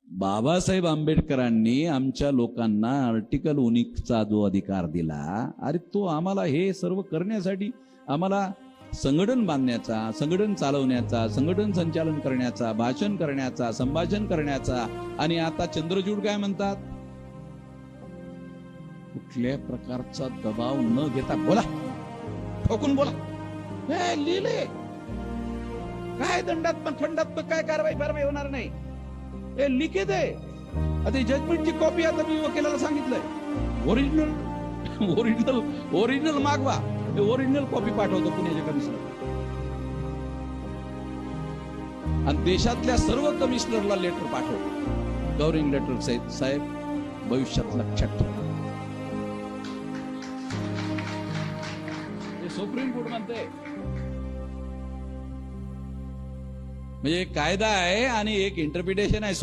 बाबासाहेब आंबेडकरांनी आमच्या लोकांना आर्टिकल 19चा जो अधिकार दिला, अरे तो आम्हाला हे सर्व करण्यासाठी आम्हाला संघटन बांधण्याचा, संघटन चालवण्याचा, संघटन संचालन करण्याचा, भाषण करण्याचा, संभाषण करण्याचा. आणि आता चंद्रचूड काय म्हणतात, कुठल्या प्रकारचा दबाव न घेता बोला, ठोकून बोला. हे लिहिले काय दंडात्मक फंडात्मक काय कारवाई होणार नाही, हे लिखित आहे. आता जजमेंटची कॉपी आता मी वकिलाला सांगितलंय, ओरिजिनल मागवा. ओरिजिनल कॉपी पाठवतो पुण्याच्या कमिशनर आणि देशातल्या सर्व कमिशनरला लेटर पाठवतो, गव्हर्निंग लेटर. साहेब भविष्यात लक्षात ठेवा, हे सुप्रीम कोर्ट म्हणते. म्हणजे एक कायदा आहे आणि एक इंटरप्रिटेशन आहे.